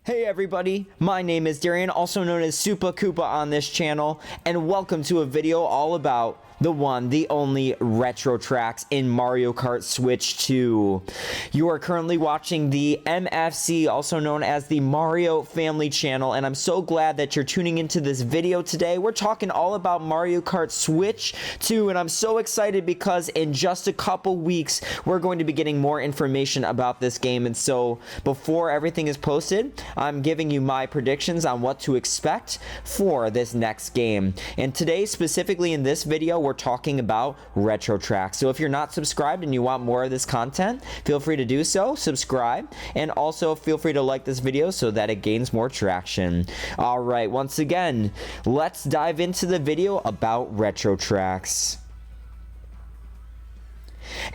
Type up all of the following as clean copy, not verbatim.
Hey everybody, my name is Darian, also known as Supa Koopa on this channel, and welcome to a video all about the one, the only retro tracks in Mario Kart Switch 2. You are currently watching the MFC, also known as the Mario Family Channel, and I'm so glad that you're tuning into this video today. We're talking all about Mario Kart Switch 2, and I'm so excited because in just a couple weeks, we're going to be getting more information about this game. And so before everything is posted, I'm giving you my predictions on what to expect for this next game. And today, specifically in this video, we're talking about retro tracks. So if you're not subscribed and you want more of this content, feel free to do so, subscribe, and also feel free to like this video so that it gains more traction. All right, once again, let's dive into the video about retro tracks.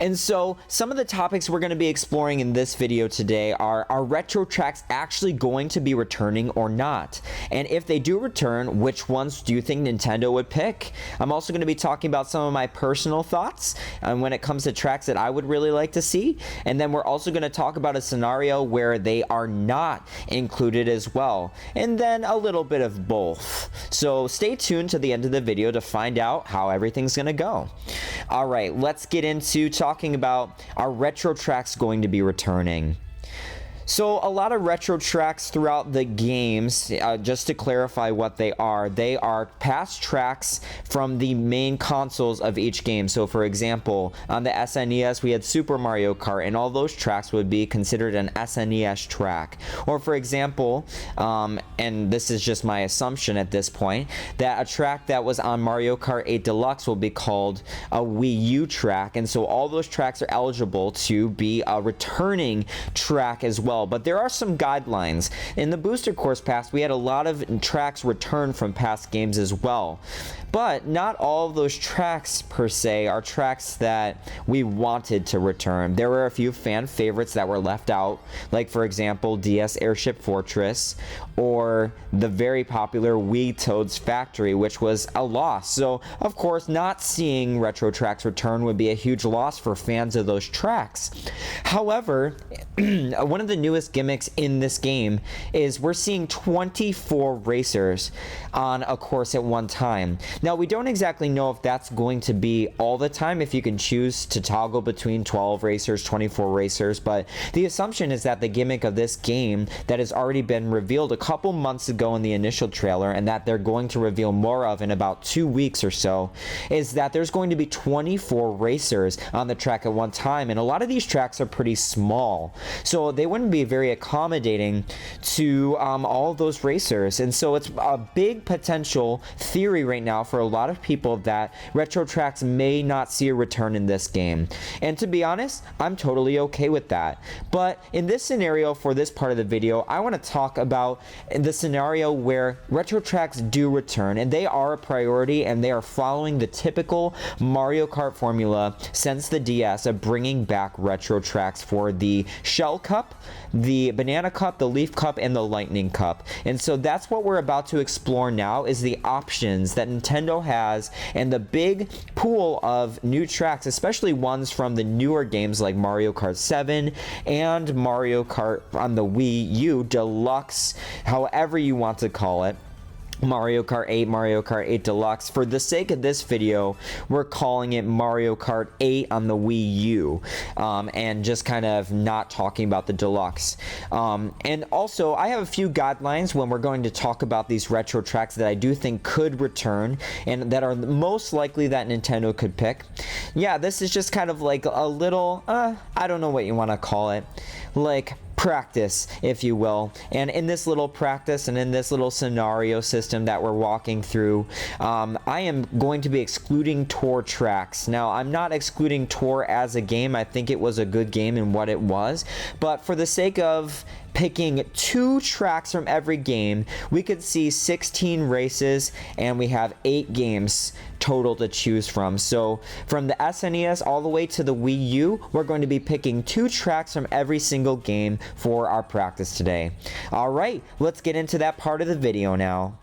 And so some of the topics we're going to be exploring in this video today are retro tracks actually going to be returning or not? And if they do return, which ones do you think Nintendo would pick? I'm also going to be talking about some of my personal thoughts when it comes to tracks that I would really like to see. And then we're also going to talk about a scenario where they are not included as well. And then a little bit of both. So stay tuned to the end of the video to find out how everything's going to go. All right, let's get into talking about our retro tracks going to be returning. So a lot of retro tracks throughout the games, just to clarify what they are past tracks from the main consoles of each game. So for example, on the SNES we had Super Mario Kart, and all those tracks would be considered an SNES track. Or for example, and this is just my assumption at this point, that a track that was on Mario Kart 8 Deluxe will be called a Wii U track, and so all those tracks are eligible to be a returning track as well. But there are some guidelines. In the Booster Course Pass, we had a lot of tracks return from past games as well. But not all of those tracks, per se, are tracks that we wanted to return. There were a few fan favorites that were left out, like, for example, DS Airship Fortress, or the very popular Wii Toad's Factory, which was a loss. So, of course, not seeing retro tracks return would be a huge loss for fans of those tracks. However, one of the newest gimmicks in this game is we're seeing 24 racers on a course at one time. Now, we don't exactly know if that's going to be all the time, if you can choose to toggle between 12 racers, 24 racers, but the assumption is that the gimmick of this game that has already been revealed a couple months ago in the initial trailer, and that they're going to reveal more of in about 2 weeks or so, is that there's going to be 24 racers on the track at one time, and a lot of these tracks are pretty small, so they wouldn't be very accommodating to all of those racers. And so it's a big potential theory right now for a lot of people that retro tracks may not see a return in this game. And to be honest, I'm totally okay with that. But in this scenario, for this part of the video, I want to talk about the scenario where retro tracks do return, and they are a priority, and they are following the typical Mario Kart formula since the DS of bringing back retro tracks for the Shell Cup, the Banana Cup, the Leaf Cup, and the Lightning Cup. And so that's what we're about to explore now, is the options that Nintendo has and the big pool of new tracks, especially ones from the newer games like Mario Kart 7 and Mario Kart on the Wii U Deluxe, however you want to call it. Mario Kart 8, Mario Kart 8 Deluxe. For the sake of this video, we're calling it Mario Kart 8 on the Wii U, and just kind of not talking about the Deluxe. And also, I have a few guidelines when we're going to talk about these retro tracks that I do think could return, and that are most likely that Nintendo could pick. Yeah, this is just kind of like a little, I don't know what you want to call it, like practice, if you will. And in this little practice and in this little scenario system that we're walking through, I am going to be excluding Tour tracks. Now, I'm not excluding Tour as a game. I think it was a good game in what it was, but for the sake of picking 2 tracks from every game, we could see 16 races, and we have 8 games total to choose from. So from the SNES all the way to the Wii U, we're going to be picking 2 tracks from every single game for our practice today. All right, let's get into that part of the video now.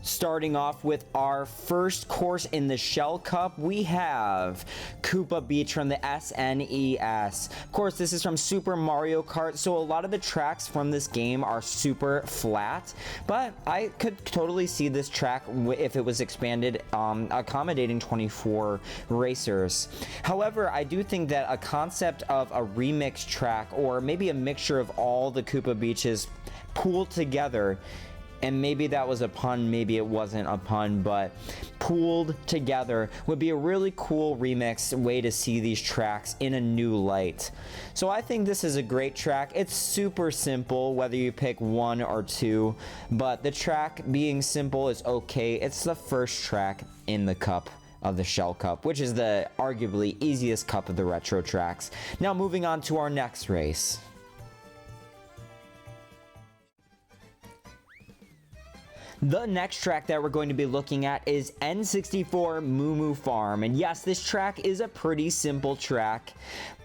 Starting off with our first course in the Shell Cup, we have Koopa Beach from the SNES. Of course, this is from Super Mario Kart, so a lot of the tracks from this game are super flat, but I could totally see this track if it was expanded, accommodating 24 racers. However, I do think that a concept of a remix track, or maybe a mixture of all the Koopa Beaches pooled together, and maybe that was a pun, maybe it wasn't a pun, but pooled together would be a really cool remix way to see these tracks in a new light. So I think this is a great track. It's super simple, whether you pick one or two, but the track being simple is okay. It's the first track in the cup of the Shell Cup, which is the arguably easiest cup of the retro tracks. Now moving on to our next race. The next track that we're going to be looking at is N64 Moo Moo Farm. And yes, this track is a pretty simple track,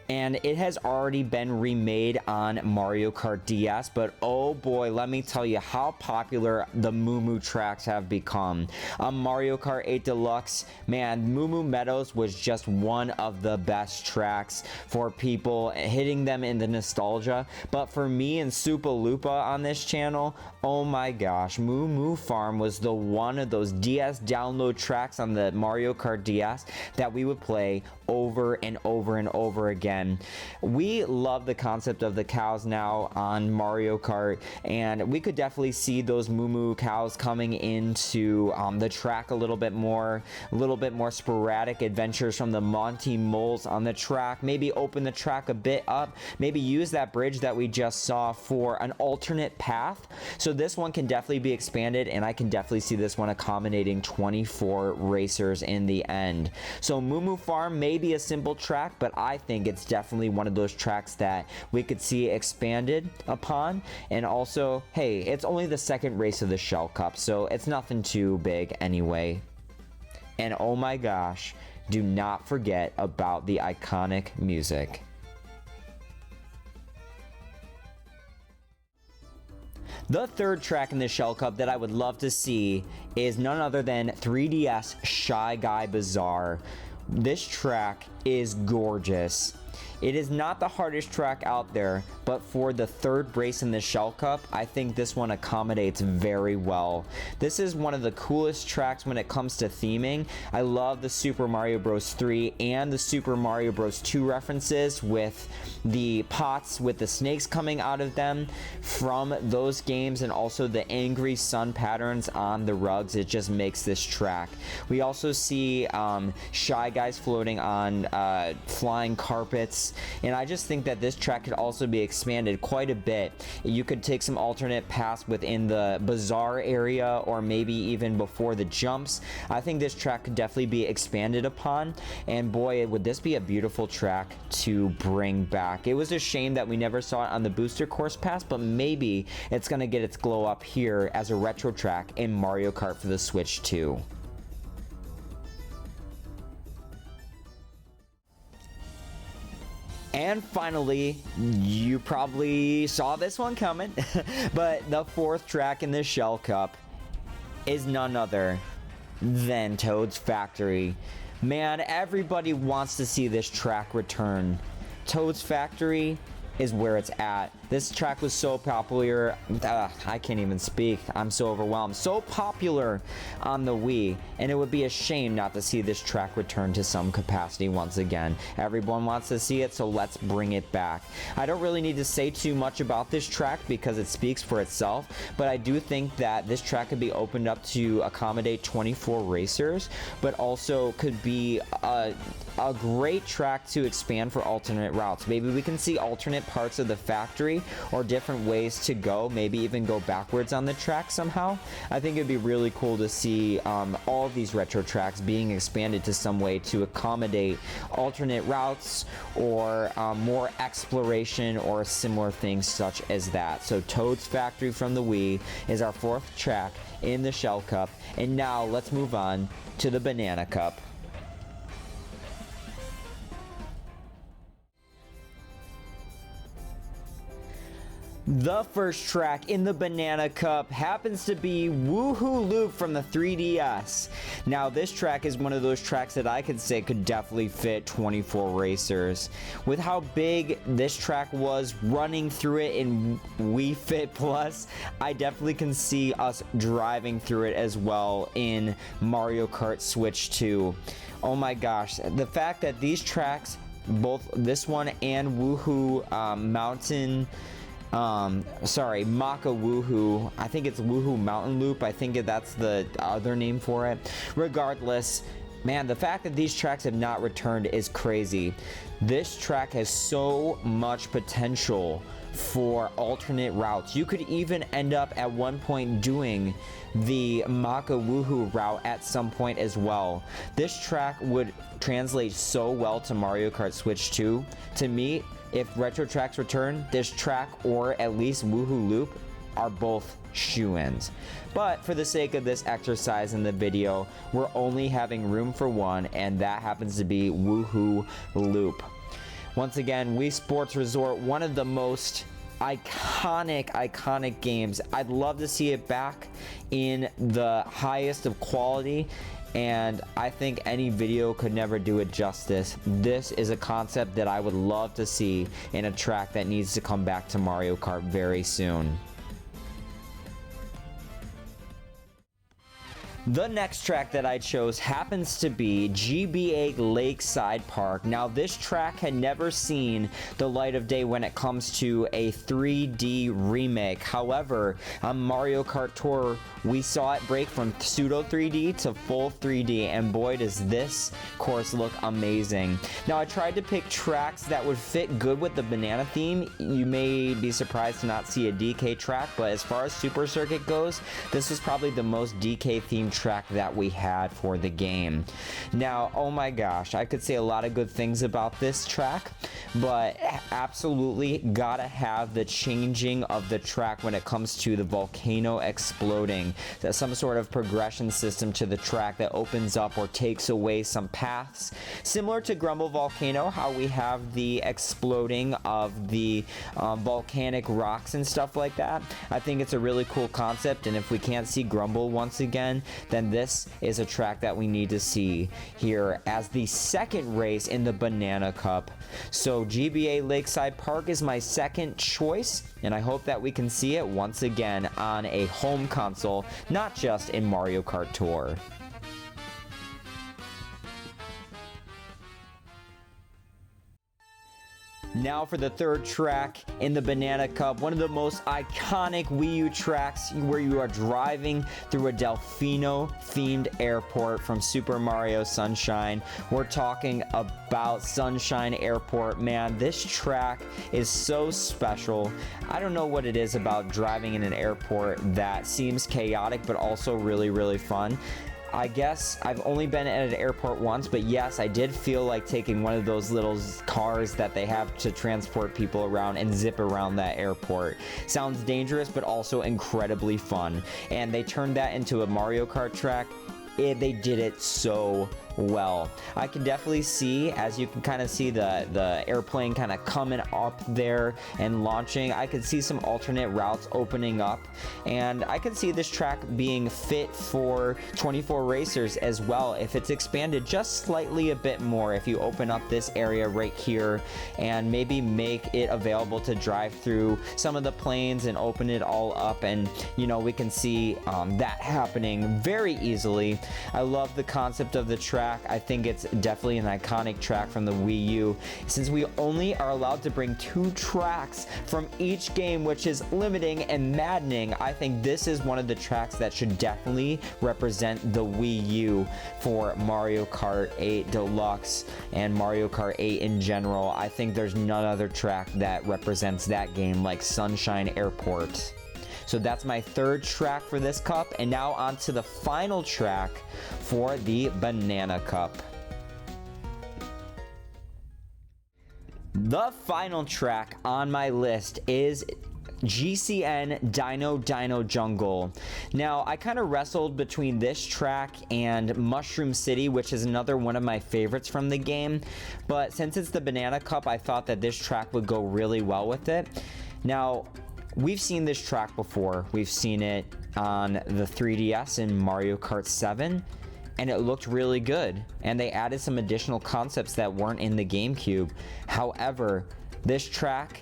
and it has already been remade on Mario Kart DS, but oh boy, let me tell you how popular the Moo Moo tracks have become. On Mario Kart 8 Deluxe, man, Moo Moo Meadows was just one of the best tracks for people, hitting them in the nostalgia. But for me and Supa Lupa on this channel, oh my gosh, Moo Moo Farm was the one of those DS download tracks on the Mario Kart DS that we would play over and over and over again. We love the concept of the cows now on Mario Kart, and we could definitely see those Moo Moo cows coming into the track a little bit more sporadic adventures from the Monty Moles on the track. Maybe open the track a bit up, maybe use that bridge that we just saw for an alternate path. So this one can definitely be expanded, and I can definitely see this one accommodating 24 racers in the end. So Moo Moo Farm may be a simple track, but I think it's definitely one of those tracks that we could see expanded upon. And also, hey, it's only the second race of the Shell Cup, so it's nothing too big anyway. And oh my gosh, do not forget about the iconic music. The third track in the Shell Cup that I would love to see is none other than 3DS Shy Guy Bazaar. This track is gorgeous. It is not the hardest track out there, but for the third race in the Shell Cup, I think this one accommodates very well. This is one of the coolest tracks when it comes to theming. I love the Super Mario Bros. 3 and the Super Mario Bros. 2 references with the pots with the snakes coming out of them from those games, and also the angry sun patterns on the rugs. It just makes this track. We also see Shy Guys floating on flying carpets, and I just think that this track could also be expanded quite a bit. You could take some alternate paths within the bazaar area, or maybe even before the jumps. I think this track could definitely be expanded upon, and boy, would this be a beautiful track to bring back. It was a shame that we never saw it on the booster course pass, but maybe it's gonna get its glow up here as a retro track in Mario Kart for the Switch 2. And finally, you probably saw this one coming, but the fourth track in the Shell Cup is none other than Toad's Factory. Man, everybody wants to see this track return. Toad's Factory is where it's at. This track was so popular, I can't even speak. I'm so overwhelmed. So popular on the Wii, and it would be a shame not to see this track return to some capacity once again. Everyone wants to see it, so let's bring it back. I don't really need to say too much about this track because it speaks for itself, but I do think that this track could be opened up to accommodate 24 racers, but also could be a great track to expand for alternate routes. Maybe we can see alternate parts of the factory or different ways to go, maybe even go backwards on the track somehow. I think it'd be really cool to see all these retro tracks being expanded to some way to accommodate alternate routes or more exploration or similar things such as that. So Toad's Factory from the Wii is our fourth track in the Shell Cup, and now let's move on to the Banana Cup. The first track in the Banana Cup happens to be Woohoo Loop from the 3DS. Now, this track is one of those tracks that I could say could definitely fit 24 racers. With how big this track was running through it in Wii Fit Plus, I definitely can see us driving through it as well in Mario Kart Switch 2. Oh my gosh, the fact that these tracks, both this one and Woohoo Mountain, Maka Woohoo, I think it's Woohoo Mountain Loop, I think that's the other name for it. Regardless, man, the fact that these tracks have not returned is crazy. This track has so much potential for alternate routes. You could even end up at one point doing the Maka Woohoo route at some point as well. This track would translate so well to Mario Kart Switch 2. To me, if Retro Tracks return, this track or at least Woohoo Loop are both shoo-ins. But for the sake of this exercise in the video, we're only having room for one, and that happens to be Woohoo Loop. Once again, Wii Sports Resort, one of the most iconic games. I'd love to see it back in the highest of quality, and I think any video could never do it justice. This is a concept that I would love to see in a track that needs to come back to Mario Kart very soon. The next track that I chose happens to be GBA Lakeside Park. Now, this track had never seen the light of day when it comes to a 3D remake. However, on Mario Kart Tour, we saw it break from pseudo 3D to full 3D, and boy, does this course look amazing. Now, I tried to pick tracks that would fit good with the banana theme. You may be surprised to not see a DK track, but as far as Super Circuit goes, this was probably the most DK themed track that we had for the game. Now, oh my gosh, I could say a lot of good things about this track, but absolutely gotta have the changing of the track when it comes to the volcano exploding. There's some sort of progression system to the track that opens up or takes away some paths. Similar to Grumble Volcano, how we have the exploding of the volcanic rocks and stuff like that. I think it's a really cool concept, and if we can't see Grumble once again, then this is a track that we need to see here as the second race in the Banana Cup. So GBA Lakeside Park is my second choice, and I hope that we can see it once again on a home console, not just in Mario Kart Tour. Now for the third track in the Banana Cup, one of the most iconic Wii U tracks where you are driving through a Delfino-themed airport from Super Mario Sunshine. We're talking about Sunshine Airport. Man, this track is so special. I don't know what it is about driving in an airport that seems chaotic but also really, really fun. I guess I've only been at an airport once, but yes, I did feel like taking one of those little cars that they have to transport people around and zip around that airport. Sounds dangerous, but also incredibly fun. And they turned that into a Mario Kart track. They did it so well. I can definitely see, as you can kind of see the airplane kind of coming up there and launching, I could see some alternate routes opening up, and I could see this track being fit for 24 racers as well if it's expanded just slightly a bit more. If you open up this area right here and maybe make it available to drive through some of the planes and open it all up, and you know, we can see that happening very easily. I love the concept of the track. I think it's definitely an iconic track from the Wii U. Since we only are allowed to bring 2 tracks from each game, which is limiting and maddening, I think this is one of the tracks that should definitely represent the Wii U for Mario Kart 8 Deluxe and Mario Kart 8 in general. I think there's none other track that represents that game like Sunshine Airport. So that's my third track for this cup, and now on to the final track for the Banana Cup. The final track on my list is GCN Dino Jungle. Now, I kind of wrestled between this track and Mushroom City, which is another one of my favorites from the game, but since it's the Banana Cup, I thought that this track would go really well with it. Now, we've seen this track before. We've seen it on the 3DS in Mario Kart 7, and it looked really good. And they added some additional concepts that weren't in the GameCube. However, this track,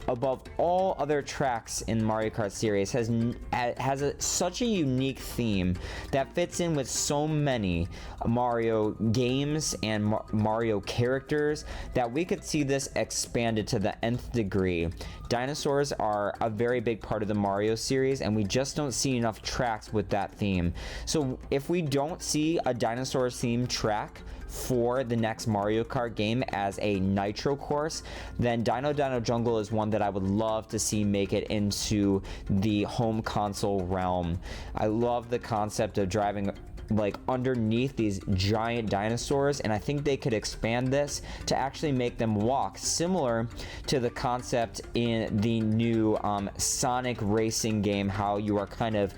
above all other tracks in Mario Kart series, has such a unique theme that fits in with so many Mario games and Mario characters that we could see this expanded to the nth degree. Dinosaurs are a very big part of the Mario series, and we just don't see enough tracks with that theme. So if we don't see a dinosaurs themed track for the next Mario Kart game as a nitro course, then Dino Dino Jungle is one that I would love to see make it into the home console realm. I love the concept of driving like underneath these giant dinosaurs, and I think they could expand this to actually make them walk, similar to the concept in the new Sonic racing game, how you are kind of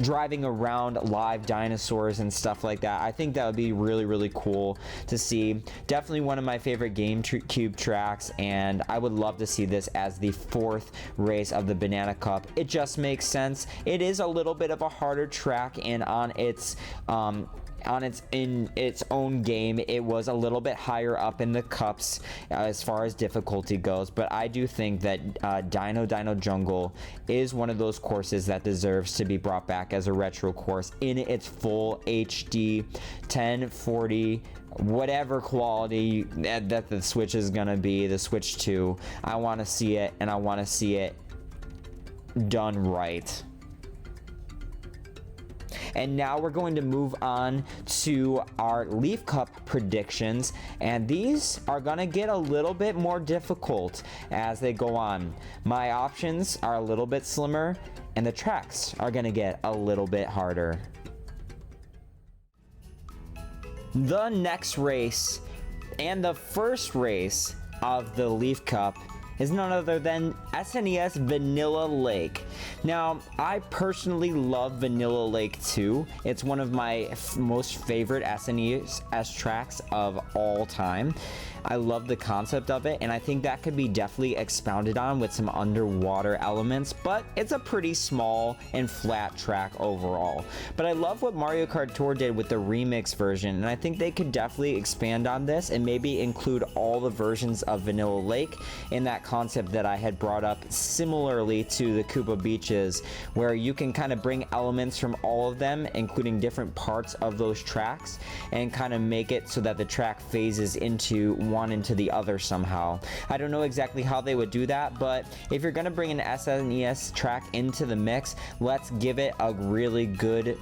driving around live dinosaurs and stuff like that. I think that would be really, really cool to see. Definitely one of my favorite GameCube tracks, and I would love to see this as the 4th race of the Banana Cup. It just makes sense. It is a little bit of a harder track, and in its own game, it was a little bit higher up in the cups as far as difficulty goes, but I do think that Dino Dino Jungle is one of those courses that deserves to be brought back as a retro course in its full HD 1040 whatever quality that the Switch is gonna be, the Switch 2. I want to see it, and I want to see it done right. And now we're going to move on to our Leaf Cup predictions, and these are going to get a little bit more difficult as they go on. My options are a little bit slimmer, and the tracks are going to get a little bit harder. The next race, and the first race of the Leaf Cup, is none other than SNES Vanilla Lake. Now, I personally love Vanilla Lake 2. It's one of my most favorite SNES tracks of all time. I love the concept of it, and I think that could be definitely expounded on with some underwater elements, but it's a pretty small and flat track overall. But I love what Mario Kart Tour did with the remix version, and I think they could definitely expand on this and maybe include all the versions of Vanilla Lake in that concept that I had brought up, similarly to the Koopa Beaches, where you can kind of bring elements from all of them, including different parts of those tracks, and kind of make it so that the track phases into one into the other somehow. I don't know exactly how they would do that, but if you're gonna bring an SNES track into the mix, let's give it a really good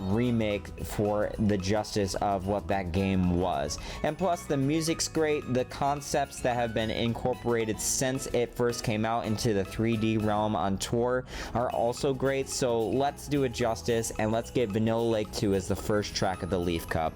remake for the justice of what that game was. And plus, the music's great. The concepts that have been incorporated since it first came out into the 3D realm on tour are also great. So let's do it justice, and let's get Vanilla Lake 2 as the first track of the Leaf Cup.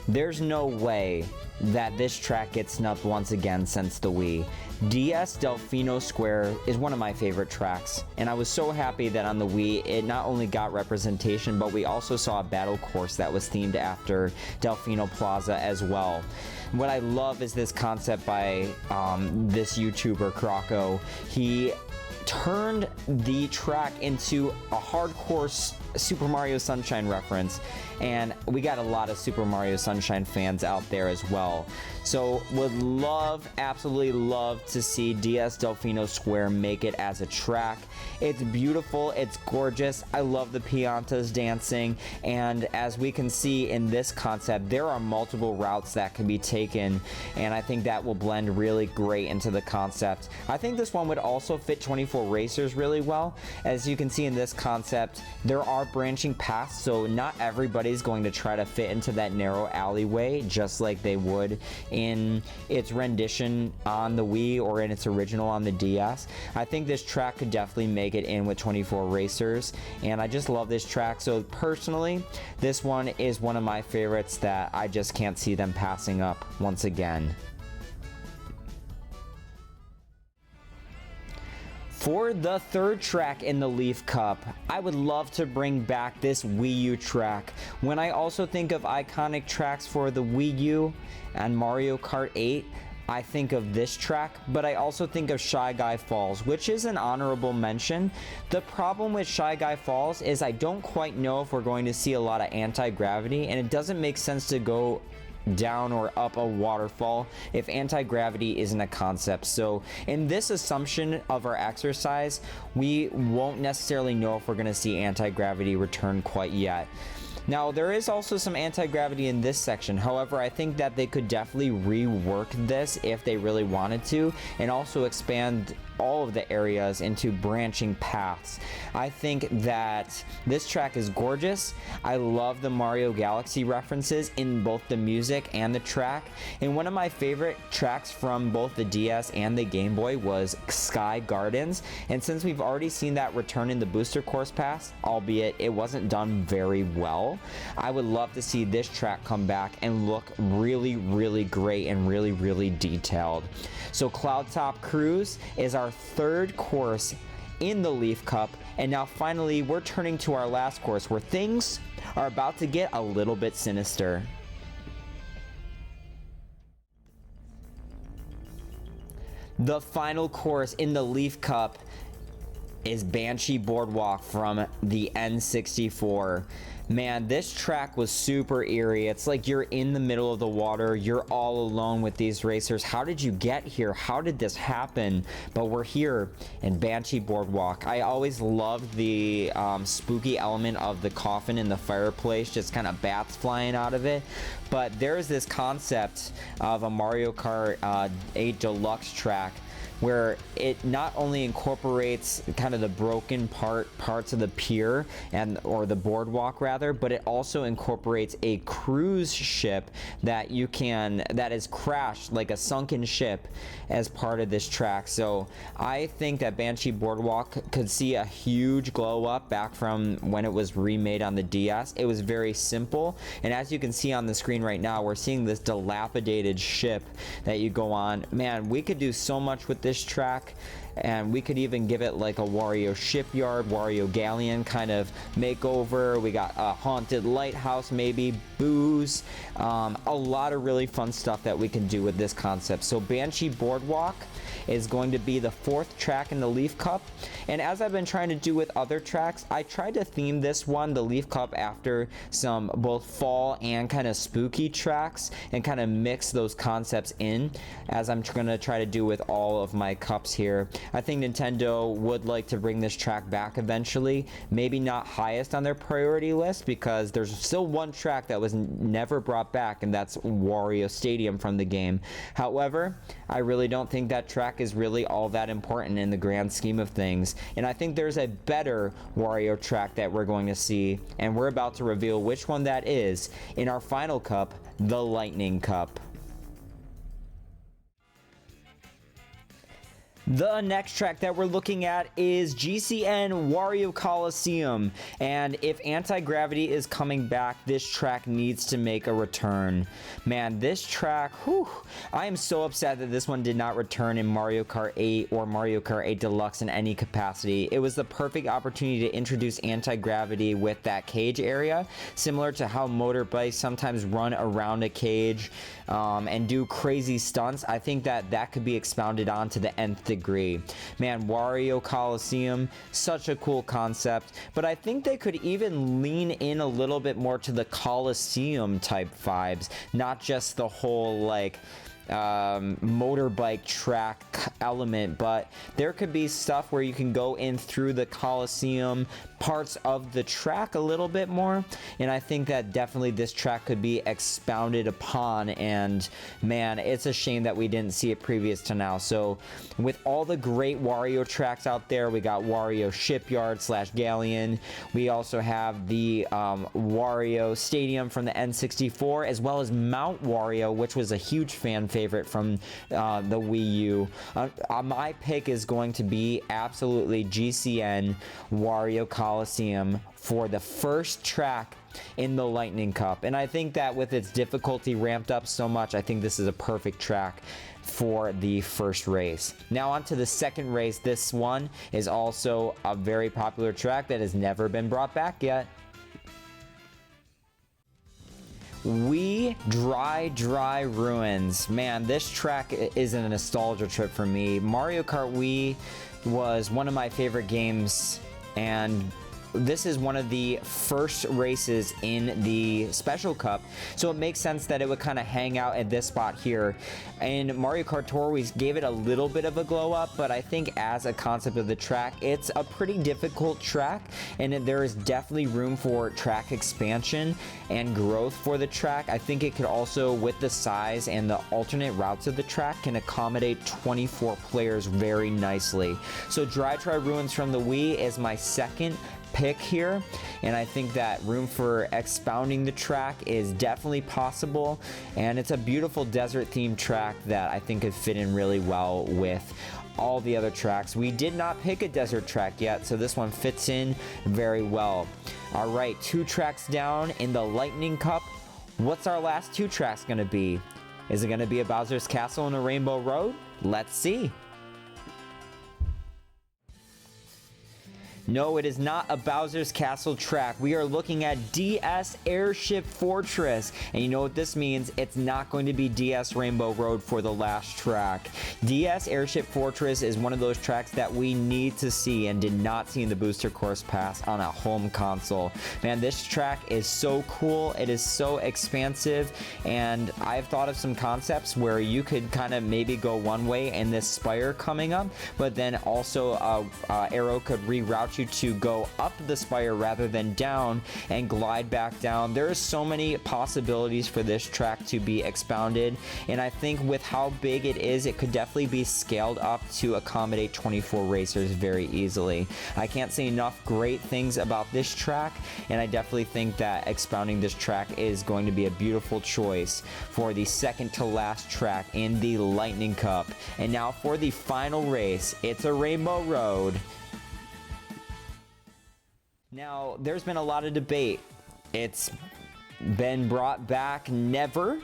There's no way that this track gets snubbed once again since the Wii. DS Delfino Square is one of my favorite tracks, and I was so happy that on the Wii it not only got representation, but we also saw a battle course that was themed after Delfino Plaza as well. What I love is this concept by this YouTuber, Croco. He turned the track into a hardcore Super Mario Sunshine reference, and we got a lot of Super Mario Sunshine fans out there as well. So would love, absolutely love to see DS Delfino Square make it as a track. It's beautiful, it's gorgeous. I love the Piantas dancing, and as we can see in this concept, there are multiple routes that can be taken, and I think that will blend really great into the concept. I think this one would also fit 24 racers really well. As you can see in this concept, there are branching paths, so not everybody's going to try to fit into that narrow alleyway just like they would in its rendition on the Wii or in its original on the DS. I think this track could definitely make it in with 24 racers, and I just love this track. So personally, this one is one of my favorites that I just can't see them passing up once again. For the third track in the Leaf Cup, I would love to bring back this Wii U track. When I also think of iconic tracks for the Wii U and Mario Kart 8, I think of this track, but I also think of Shy Guy Falls, which is an honorable mention. The problem with Shy Guy Falls is I don't quite know if we're going to see a lot of anti-gravity, and it doesn't make sense to go down or up a waterfall if anti-gravity isn't a concept. So in this assumption of our exercise, we won't necessarily know if we're going to see anti-gravity return quite yet. Now, there is also some anti-gravity in this section. However, I think that they could definitely rework this if they really wanted to, and also expand all of the areas into branching paths. I think that this track is gorgeous. I love the Mario Galaxy references in both the music and the track. And one of my favorite tracks from both the DS and the Game Boy was Sky Gardens. And since we've already seen that return in the Booster Course Pass, albeit it wasn't done very well, I would love to see this track come back and look really, really great and really, really detailed. So Cloud Top Cruise is our third course in the Leaf Cup, and now finally we're turning to our last course where things are about to get a little bit sinister. The final course in the Leaf Cup is Banshee Boardwalk from the N64. Man, this track was super eerie. It's like you're in the middle of the water. You're all alone with these racers. How did you get here? How did this happen? But we're here in Banshee Boardwalk. I always loved the spooky element of the coffin in the fireplace, just kind of bats flying out of it. But there's this concept of a Mario Kart 8 Deluxe track where it not only incorporates kind of the broken parts of the pier or the boardwalk rather, but it also incorporates a cruise ship that is crashed like a sunken ship as part of this track. So I think that Banshee Boardwalk could see a huge glow up back from when it was remade on the DS. It was very simple, and as you can see on the screen right now, we're seeing this dilapidated ship that you go on. Man, we could do so much with this track, and we could even give it like a Wario Shipyard, Wario Galleon kind of makeover. We got a haunted lighthouse, maybe booze, a lot of really fun stuff that we can do with this concept. So Banshee Boardwalk is going to be the fourth track in the Leaf Cup, and as I've been trying to do with other tracks, I tried to theme this one, the Leaf Cup, after some both fall and kind of spooky tracks, and kind of mix those concepts in, as I'm going to try to do with all of my cups here. I think Nintendo would like to bring this track back eventually, maybe not highest on their priority list, because there's still one track that was never brought back, and that's Wario Stadium from the game. However, I really don't think that track is really all that important in the grand scheme of things, and I think there's a better Wario track that we're going to see, and we're about to reveal which one that is in our final cup, the Lightning Cup. The next track that we're looking at is GCN Wario Coliseum, and if anti-gravity is coming back, this track needs to make a return. Man, this track, whew, I am so upset that this one did not return in Mario Kart 8 or Mario Kart 8 Deluxe in any capacity. It was the perfect opportunity to introduce anti-gravity with that cage area, similar to how motorbikes sometimes run around a cage and do crazy stunts. I think that could be expounded on to the nth degree. Man, Wario Coliseum, such a cool concept, but I think they could even lean in a little bit more to the Coliseum type vibes, not just the whole like motorbike track element, but there could be stuff where you can go in through the Coliseum parts of the track a little bit more, and I think that definitely this track could be expounded upon, and man, it's a shame that we didn't see it previous to now. So with all the great Wario tracks out there, we got Wario Shipyard / Galleon, we also have the Wario Stadium from the N64, as well as Mount Wario, which was a huge fan favorite from the Wii U. My pick is going to be absolutely GCN Wario Coliseum for the first track in the Lightning Cup. And I think that with its difficulty ramped up so much, I think this is a perfect track for the first race. Now on to the second race. This one is also a very popular track that has never been brought back yet. Wii Dry Ruins. Man, this track is a nostalgia trip for me. Mario Kart Wii was one of my favorite games, and this is one of the first races in the Special Cup, so it makes sense that it would kind of hang out at this spot here. In Mario Kart Tour, we gave it a little bit of a glow up, but I think as a concept of the track, it's a pretty difficult track, and there is definitely room for track expansion and growth for the track. I think it could also, with the size and the alternate routes of the track, can accommodate 24 players very nicely. So Dry Ruins from the Wii is my second pick here, and I think that room for expounding the track is definitely possible, and it's a beautiful desert themed track that I think could fit in really well with all the other tracks. We did not pick a desert track yet, so this one fits in very well. All right, 2 tracks down in the Lightning Cup. What's our last 2 tracks going to be? Is it going to be a Bowser's Castle and a Rainbow Road? Let's see. No, it is not a Bowser's Castle track. We are looking at DS Airship Fortress. And you know what this means? It's not going to be DS Rainbow Road for the last track. DS Airship Fortress is one of those tracks that we need to see and did not see in the Booster Course Pass on a home console. Man, this track is so cool. It is so expansive. And I've thought of some concepts where you could kind of maybe go one way in this spire coming up, but then also arrow could reroute you to go up the spire rather than down and glide back down. There are so many possibilities for this track to be expounded, and I think with how big it is, it could definitely be scaled up to accommodate 24 racers very easily. I can't say enough great things about this track, and I definitely think that expounding this track is going to be a beautiful choice for the second to last track in the Lightning Cup. And now for the final race, it's a Rainbow Road. Now, there's been a lot of debate. It's been brought back never,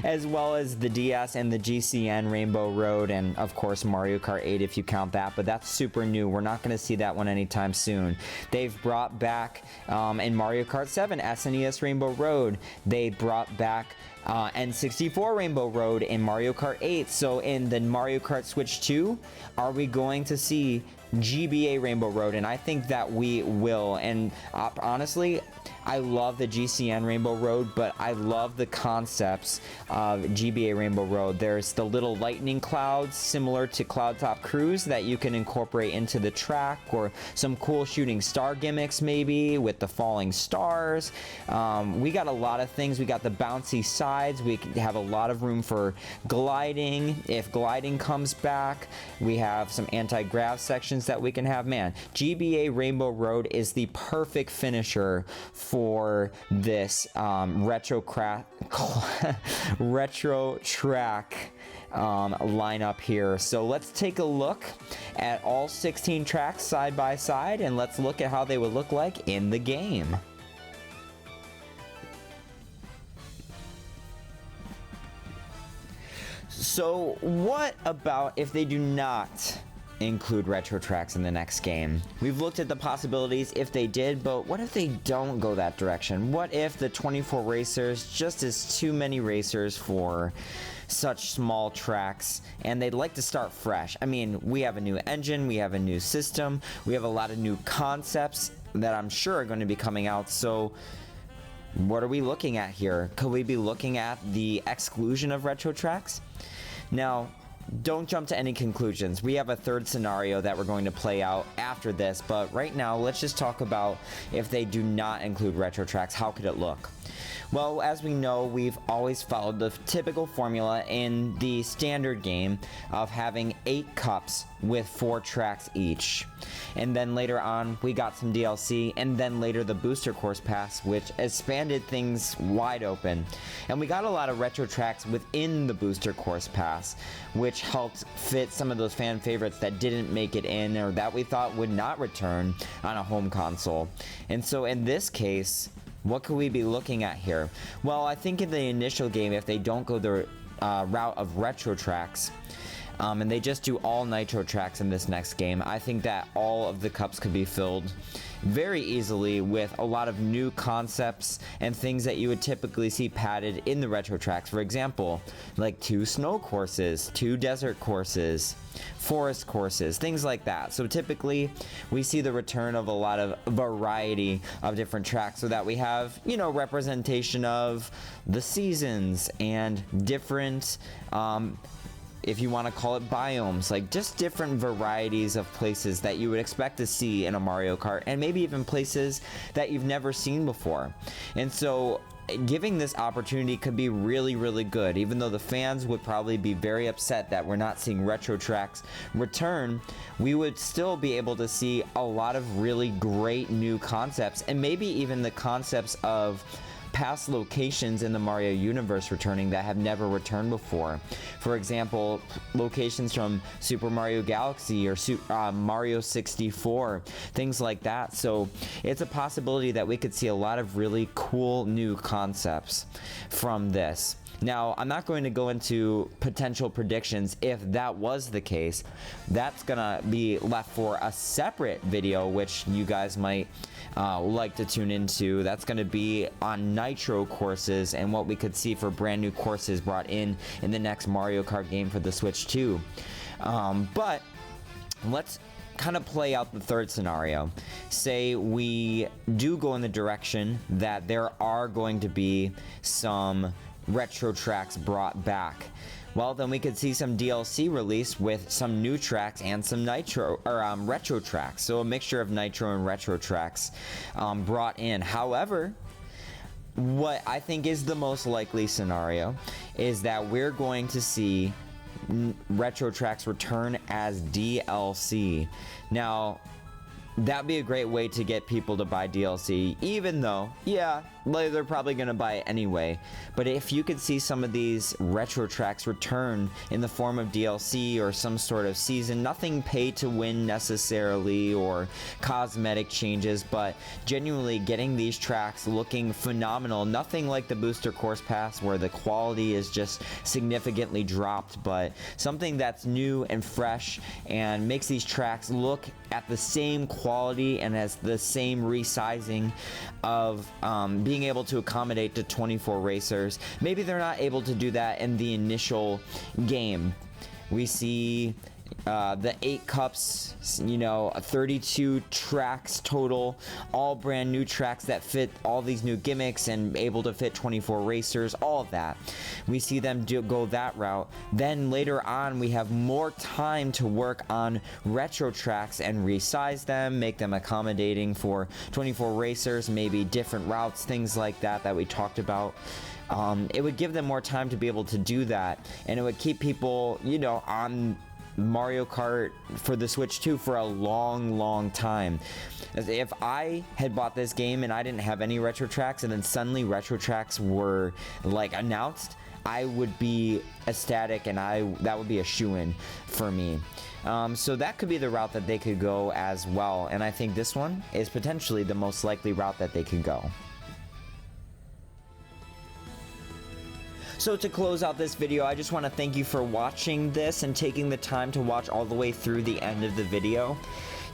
as well as the DS and the GCN Rainbow Road, and of course Mario Kart 8 if you count that, but that's super new. We're not going to see that one anytime soon. They've brought back in Mario Kart 7 SNES Rainbow Road. They brought back N64 Rainbow Road in Mario Kart 8. So in the Mario Kart Switch 2, are we going to see GBA Rainbow Road? And I think that we will. And honestly, I love the GCN Rainbow Road, but I love the concepts of GBA Rainbow Road. There's the little lightning clouds similar to Cloud Top Cruise that you can incorporate into the track, or some cool shooting star gimmicks maybe with the falling stars. We got a lot of things. We got the bouncy sides. We have a lot of room for gliding. If gliding comes back, we have some anti-grav sections that we can have. Man, GBA Rainbow Road is the perfect finisher for this retro track lineup here. So let's take a look at all 16 tracks side by side, and let's look at how they would look like in the game. So what about if they do not include retro tracks in the next game? We've looked at the possibilities if they did, but what if they don't go that direction? What if the 24 racers just is too many racers for such small tracks, and they'd like to start fresh? I mean, we have a new engine, we have a new system, we have a lot of new concepts that I'm sure are going to be coming out. So what are we looking at here? Could we be looking at the exclusion of retro tracks? Now, don't jump to any conclusions. We have a third scenario that we're going to play out after this, but right now let's just talk about if they do not include retro tracks, how could it look? Well, as we know, we've always followed the typical formula in the standard game of having 8 cups with 4 tracks each. And then later on, we got some DLC, and then later the Booster Course Pass, which expanded things wide open. And we got a lot of retro tracks within the Booster Course Pass, which helped fit some of those fan favorites that didn't make it in, or that we thought would not return on a home console. And so in this case, What could we be looking at here? Well, I think in the initial game, if they don't go the route of retro tracks, and they just do all nitro tracks in this next game, I think that all of the cups could be filled very easily with a lot of new concepts and things that you would typically see padded in the retro tracks. For example, like 2 snow courses, 2 desert courses, forest courses, things like that. So typically we see the return of a lot of variety of different tracks so that we have, you know, representation of the seasons and different if you want to call it biomes, like just different varieties of places that you would expect to see in a Mario Kart, and maybe even places that you've never seen before. And so giving this opportunity could be really, really good. Even though the fans would probably be very upset that we're not seeing retro tracks return, we would still be able to see a lot of really great new concepts, and maybe even the concepts of past locations in the Mario universe returning that have never returned before. For example, locations from Super Mario Galaxy or Mario 64, things like that. So it's a possibility that we could see a lot of really cool new concepts from this. Now, I'm not going to go into potential predictions if that was the case. That's gonna be left for a separate video, which you guys might like to tune into. That's gonna be on Nitro courses and what we could see for brand new courses brought in the next Mario Kart game for the Switch 2. But let's kind of play out the third scenario. Say we do go in the direction that there are going to be some retro tracks brought back. Well, then we could see some DLC released with some new tracks and some nitro or retro tracks. So a mixture of nitro and retro tracks brought in. However, what I think is the most likely scenario is that we're going to see retro tracks return as DLC. Now, that'd be a great way to get people to buy DLC, even though, yeah, they're probably gonna buy it anyway. But if you could see some of these retro tracks return in the form of DLC or some sort of season, nothing pay to win necessarily or cosmetic changes, but genuinely getting these tracks looking phenomenal. Nothing like the booster course pass where the quality is just significantly dropped, but something that's new and fresh and makes these tracks look at the same quality and has the same resizing of being able to accommodate to 24 racers. Maybe they're not able to do that in the initial game. We see the 8 cups, you know, 32 tracks total, all brand new tracks that fit all these new gimmicks and able to fit 24 racers, all of that. We see them go that route. Then later on, we have more time to work on retro tracks and resize them, make them accommodating for 24 racers, maybe different routes, things like that that we talked about. It would give them more time to be able to do that, and it would keep people, you know, on Mario Kart for the Switch 2 for a long time. If I had bought this game and I didn't have any retro tracks and then suddenly retro tracks were like announced, I would be ecstatic, and that would be a shoo-in for me. So that could be the route that they could go as well, and I think this one is potentially the most likely route that they could go. So to close out this video, I just want to thank you for watching this and taking the time to watch all the way through the end of the video.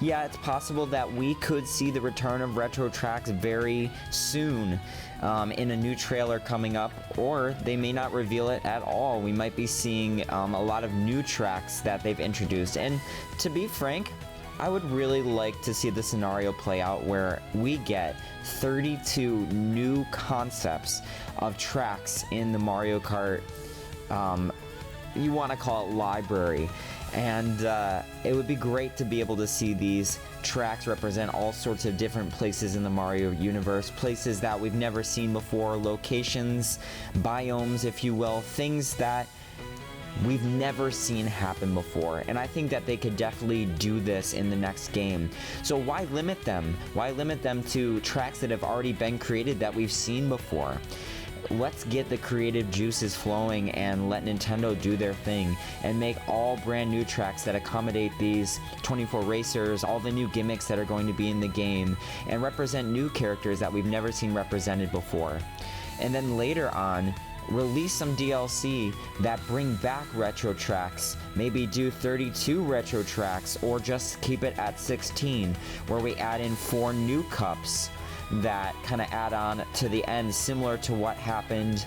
Yeah, it's possible that we could see the return of retro tracks very soon in a new trailer coming up, or they may not reveal it at all. We might be seeing a lot of new tracks that they've introduced, and to be frank, I would really like to see the scenario play out where we get 32 new concepts of tracks in the Mario Kart, you want to call it library. And it would be great to be able to see these tracks represent all sorts of different places in the Mario universe, places that we've never seen before, locations, biomes, if you will, things that we've never seen happen before, and I think that they could definitely do this in the next game. So why limit them? Why limit them to tracks that have already been created that we've seen before? let's get the creative juices flowing and let Nintendo do their thing and make all brand new tracks that accommodate these 24 racers, all the new gimmicks that are going to be in the game, and represent new characters that we've never seen represented before. And then later on, release some DLC that bring back retro tracks, maybe do 32 retro tracks, or just keep it at 16, where we add in 4 new cups that kind of add on to the end, similar to what happened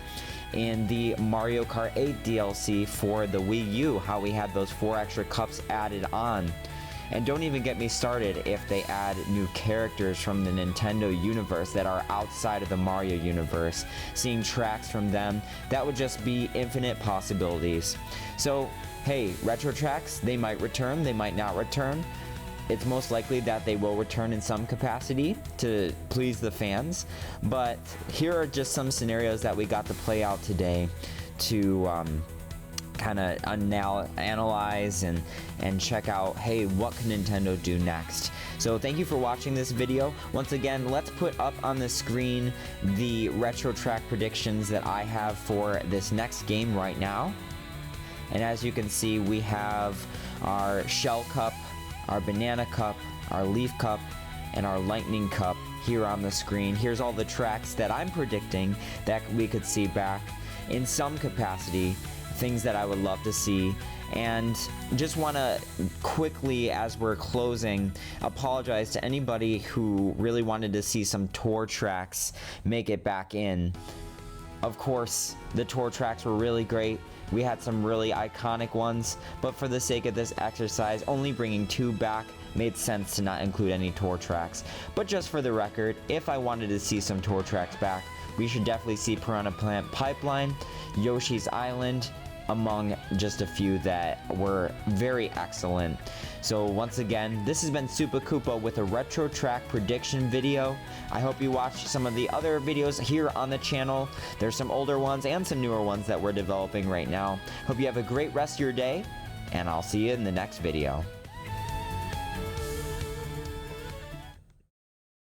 in the Mario Kart 8 DLC for the Wii U, how we had those 4 extra cups added on. And don't even get me started if they add new characters from the Nintendo universe that are outside of the Mario universe. Seeing tracks from them, that would just be infinite possibilities. So, hey, retro tracks, they might return, they might not return. It's most likely that they will return in some capacity to please the fans. But here are just some scenarios that we got to play out today to kind of analyze and check out, hey, what can Nintendo do next? So thank you for watching this video. Once again, let's put up on the screen the retro track predictions that I have for this next game right now. And as you can see, we have our Shell Cup, our Banana Cup, our Leaf Cup, and our Lightning Cup here on the screen. Here's all the tracks that I'm predicting that we could see back in some capacity, things that I would love to see. And just want to quickly, as we're closing, apologize to anybody who really wanted to see some tour tracks make it back in. Of course, the tour tracks were really great. We had some really iconic ones, but for the sake of this exercise, only bringing 2 back made sense to not include any tour tracks. But just for the record, if I wanted to see some tour tracks back, we should definitely see Piranha Plant Pipeline, Yoshi's Island, among just a few that were very excellent. So once again, this has been Super Koopa with a retro track prediction video. I hope you watched some of the other videos here on the channel. There's some older ones and some newer ones that we're developing right now. Hope you have a great rest of your day, and I'll see you in the next video.